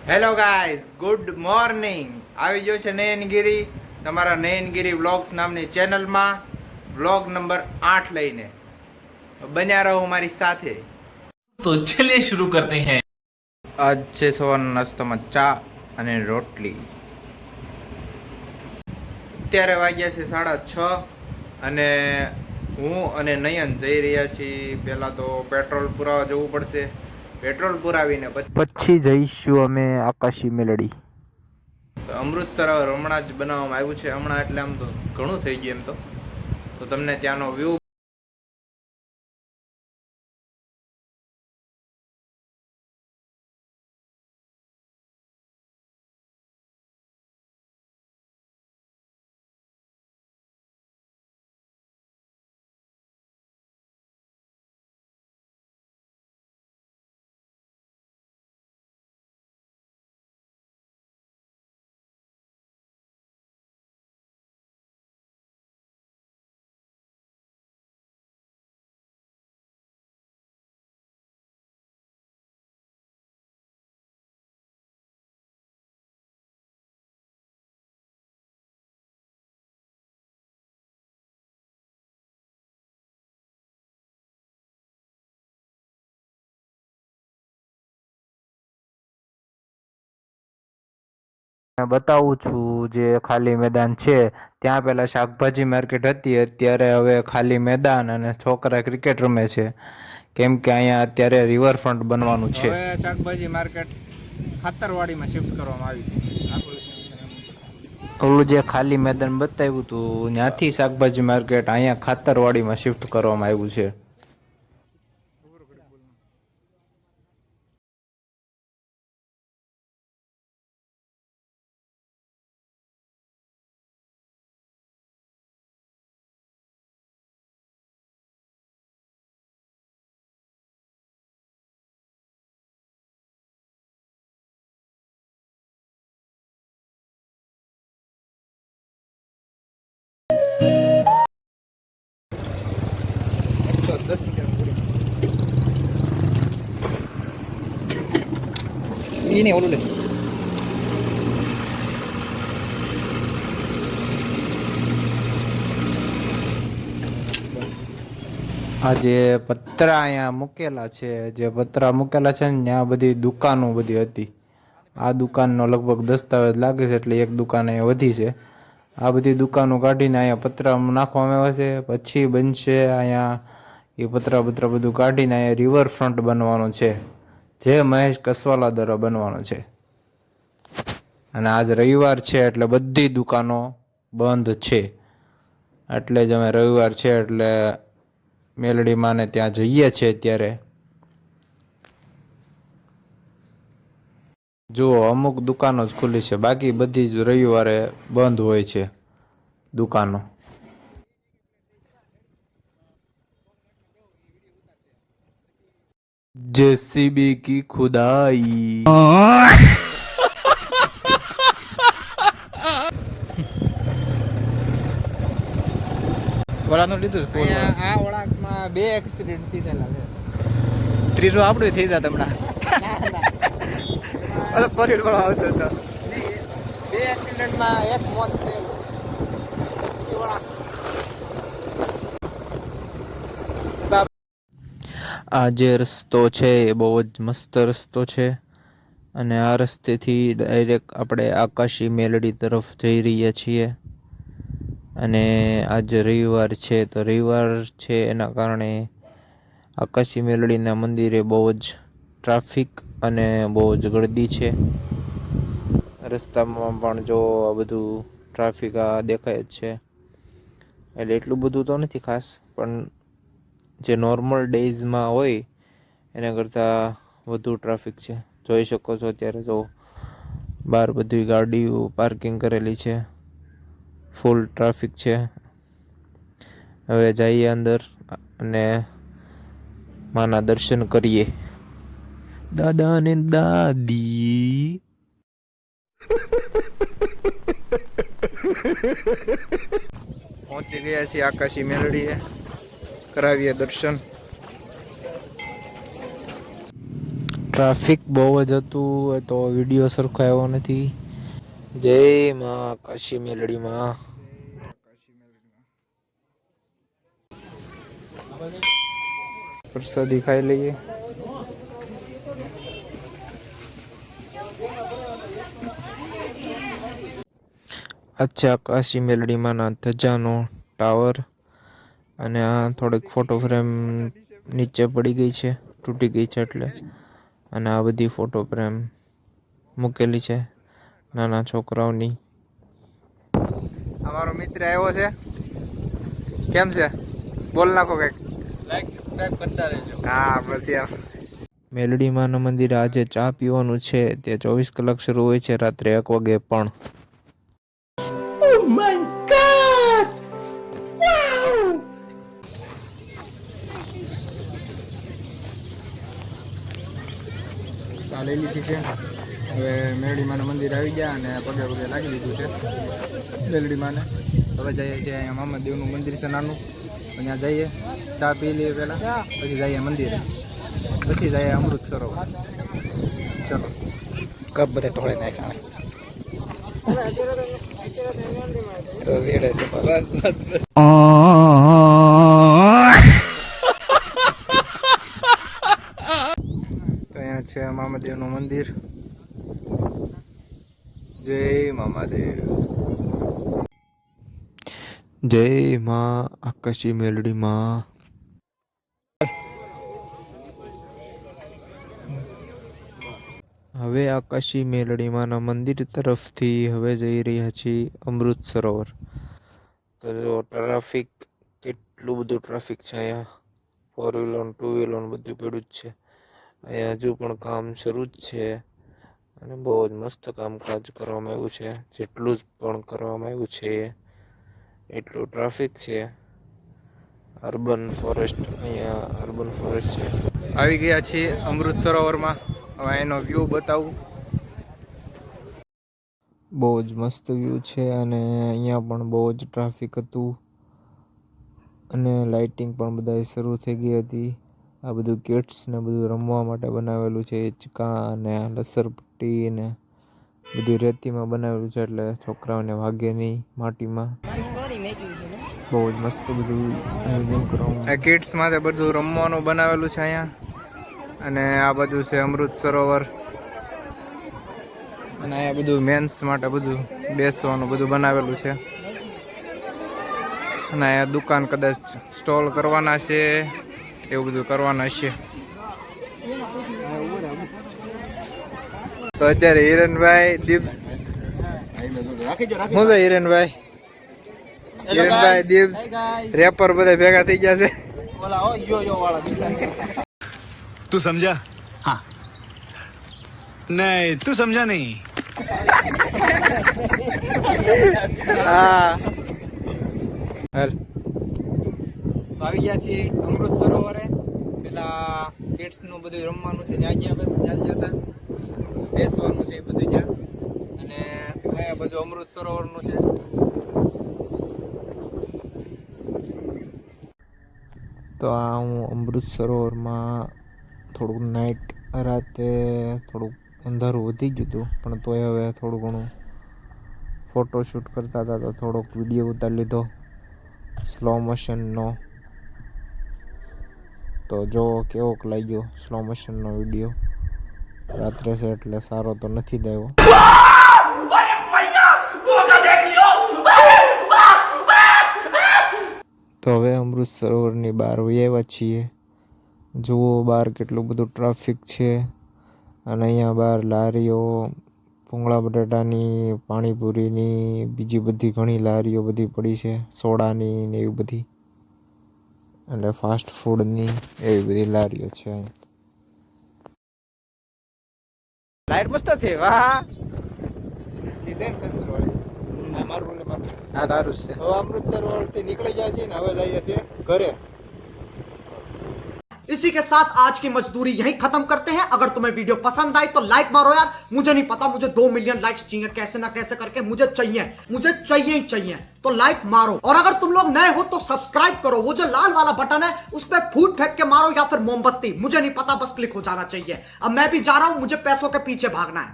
Hello guys, good morning. આવી ગયો છે નયનગીરી, તમારા નયનગીરી વ્લોગ્સ નામની ચેનલમાં વ્લોગ નંબર 8 લઈને. બન્યા રહો મારી સાથે. तो चलिए शुरू करते हैं। આજ છે સવારના નાસ્તામાં ચા અને રોટલી. અત્યારે વાગ્યા છે 6:30 અને હું અને નયન જઈ રહ્યા છીએ. પહેલાં તો પેટ્રોલ પુરાવા જવું પડશે. પેટ્રોલ પુરાવીને પછી જઈશું અમે આકાશી મેલડી. અમૃતસર હમણાં જ બનાવવામાં આવ્યું છે. હમણાં એટલે આમ તો ઘણું થઈ ગયું એમ તો તમને ત્યાંનો વ્યૂ બતાવું છું. જે ખાલી મેદાન છે ત્યાં પેલા શાકભાજી માર્કેટ હતી, અત્યારે હવે ખાલી મેદાન અને છોકરા ક્રિકેટ રમે છે, કેમ કે અહીંયા અત્યારે રિવરફ્રન્ટ બનવાનું છે. હવે શાકભાજી માર્કેટ ખાતરવાડીમાં શિફ્ટ કરવામાં આવી છે. ઓલું જે ખાલી મેદાન બતાવ્યું હતું ત્યાંથી શાકભાજી માર્કેટ અહીંયા ખાતરવાડીમાં શિફ્ટ કરવામાં આવ્યું છે. ini oલું લે આ જે પતરા અહીંયા મૂકેલા છે, જે પતરા મૂકેલા છે ને ત્યાં બધી દુકાનો બધી હતી. આ દુકાનનો લગભગ દસ્તાવેજ લાગે છે, એટલે એક દુકાન અહીંયા વધી છે. આ બધી દુકાનો કાઢીને અહીંયા પતરા નાખવામાં આવે છે. પછી બનશે અહીંયા એ પતરા બધું કાઢીને અહીંયા રિવરફ્રન્ટ બનવાનો છે, જે મહેશ કસવાલા દ્વારા બનવાનો છે. અને આજ રવિવાર છે એટલે બધી દુકાનો બંધ છે. એટલે જ અમે રવિવાર છે એટલે મેલડી માને ત્યાં જઈએ છીએ. અત્યારે જુઓ, અમુક દુકાનો જ ખુલ્લી છે, બાકી બધી જ રવિવારે બંધ હોય છે દુકાનો. જેસીબી કી ખુદાઈ. ઓલાનું લીધું છે. આ વળાંકમાં 2 એક્સિડન્ટ થયેલા છે. ત્રીજો આપણું થઈ જાય હમણાં. અરે ફરી વાળો આવતો હતો. 2 એક્સિડન્ટમાં 1 મોત થયેલું. આ જે રસ્તો છે એ બહુ જ મસ્ત રસ્તો છે, અને આ રસ્તેથી ડાયરેક્ટ આપણે આકાશી મેલડી તરફ જઈ રહ્યા છીએ. અને આજ રવિવાર છે તો રવિવાર છે એના કારણે આકાશી મેલડીના મંદિરે બહુ જ ટ્રાફિક અને બહુ જ ગળદી છે. રસ્તામાં પણ જો આ બધું ટ્રાફિક આ દેખાય જ છે. એટલે એટલું બધું તો નથી ખાસ, પણ જે નોર્મલ ડેઝમાં હોય એના કરતાં વધુ ટ્રાફિક છે. જોઈ શકો છો અત્યારે તો બહાર બધી ગાડીઓ પાર્કિંગ કરેલી છે, ફૂલ ટ્રાફિક છે. હવે જઈએ અંદર અને માના દર્શન કરીએ. દાદા ને દાદી. પહોંચી ગયા છીએ આકાશી મેલડીએ. કરાવીએ દર્શન. ટ્રાફિક બહુ જ હતું તો વિડીયો સરખો આવ્યો નથી. જય માં કાશી મેલડીમાં. પ્રસાદી ખાઈ લઈએ. અચ્છા, કાશી મેલડીમાં ના ધજાનો ટાવર અને આ થોડીક ફોટો ફ્રેમ નીચે પડી ગઈ છે, તૂટી ગઈ છે એટલે. અને આ બધી ફોટો ફ્રેમ મૂકેલી છે નાના છોકરાઓની. અમારો મિત્ર આવ્યો છે. કેમ છે? બોલ નાખો કઈક. लाइक सब्सक्राइब करता रहજો. હા બસ યાર. મેલડી માના મંદિરે આજે ચા પીવાનું છે. તે 24 કલાક શરૂ હોય છે, રાત્રે 1 વાગે પણ. ચા લઈ લીધી છે. હવે મેલડી માના મંદિર આવી ગયા અને પગે પગે લાગી લીધું છે મેલડી માને. હવે જઈએ છીએ અહીંયા મામાદેવનું મંદિર છે નાનું, ત્યાં જઈએ, ચા પી લઈએ પહેલાં, પછી જઈએ મંદિરે, પછી જઈએ અમૃત સરોવર. ચલો કપ બધા ઢોળે નાખ્યા તો વેડે છે બસ. તો અહીંયા છે મામાદેવનું મંદિર. જય મામાદેવ. જય માં આકાશી મેલડી માં. હવે આકાશી મેલડી માના મંદિર તરફથી હવે જઈ રહ્યા છીએ અમૃત સરોવર. તો જો ટ્રાફિક, કેટલું બધું ટ્રાફિક છે અહીંયા. 4 વ્હીલર 2 વ્હીલર બધું પડ્યું જ છે અહીંયા. હજુ પણ કામ શરૂ જ છે અને બહુ જ મસ્ત કામકાજ કરવામાં આવ્યું છે. જેટલું જ પણ કરવામાં આવ્યું છે એટલું ટ્રાફિક છે. અર્બન ફોરેસ્ટ, અહીંયા અર્બન ફોરેસ્ટ છે. આવી ગયા છીએ અમૃત સરોવરમાં. હવે એનો વ્યૂ બતાવું. બહુ જ મસ્ત વ્યૂ છે અને અહીંયા પણ બહુ જ ટ્રાફિક હતું અને લાઇટિંગ પણ બધાય શરૂ થઈ ગઈ હતી. આ બધું કિડ્સ ને બધું રમવા માટે બનાવેલું છે. હિંચકા અને લસરપટ્ટી ને બધું રેતીમાં બનાવેલું છે એટલે છોકરાઓને વાગે નહીં માટીમાં. બહુ જ મસ્ત બધું આયોજન કરવામાં. આ કિડ્સ માટે બધું રમવાનું બનાવેલું છે અહીંયા. અને આ બધું છે અમૃત સરોવર. અને અહીંયા બધું મેન્સ માટે બધું બેસવાનું બધું બનાવેલું છે. અને અહીંયા દુકાન કદાચ સ્ટોલ કરવાના છે, એવું બધું કરવાના છે. તો અત્યારે હિરેનભાઈ, દીપ્સ, શું છે હિરેનભાઈ? હિરેનભાઈ, દીપ્સ, રેપર બધા ભેગા થઈ ગયા છે. तू समझा? हाँ. नहीं, तू समझा नहीं. હા હાલ. આવી ગયા છીએ અમૃત સરોવરે. પેલા કિડ્સ નું બધું રમવાનું છે, જ્યાં જતા બેસવાનું છે એ બધું જ્યાં. અને અહીંયા બધું અમૃત સરોવર નું છે. તો આ હું અમૃત સરોવરમાં થોડુંક નાઇટ, રાતે થોડુંક અંધારું વધી ગયું હતું, પણ તોય હવે થોડું ઘણું ફોટોશૂટ કરતા હતા તો થોડોક વિડીયો ઉતારી લીધો સ્લો મોશનનો. તો જો કેવોક લાગ્યો સ્લો મોશનનો વિડીયો. રાત્રે છે એટલે સારો તો નથી જ આવ્યો. તો હવે અમૃત સરોવરની બહાર વહી આવ્યા છીએ. જુઓ બહાર કેટલું બધું ટ્રાફિક છે અને અહીંયા બહાર લારીઓ, ભૂંગળા બટાટાની, પાણીપુરીની, બીજી બધી ઘણી લારીઓ બધી પડી છે, સોડાની ને એવી બધી, એટલે ફાસ્ટ ફૂડની એવી બધી લારીઓ છે અહીં. લાઈટ મસ્ત છે. વાહ, ડિઝાઇન સેન્સર વાળી. આ મારું ને મારું. હા તારું છે. હવે અમૃત સરોવર થી નીકળી જાય છે ને હવે જઈએ છીએ ઘરે. इस इसी के साथ आज की मजदूरी यहीं खत्म करते हैं। अगर तुम्हें वीडियो पसंद आई तो लाइक मारो यार, मुझे नहीं पता, मुझे 2 मिलियन लाइक्स चाहिए, कैसे ना कैसे करके मुझे चाहिए ही चाहिए। तो लाइक मारो, और अगर तुम लोग नए हो तो सब्सक्राइब करो, वो जो लाल वाला बटन है उस पर फूट फेंक के मारो या फिर मोमबत्ती, मुझे नहीं पता, बस क्लिक हो जाना चाहिए। अब मैं भी जा रहा हूं, मुझे पैसों के पीछे भागना है।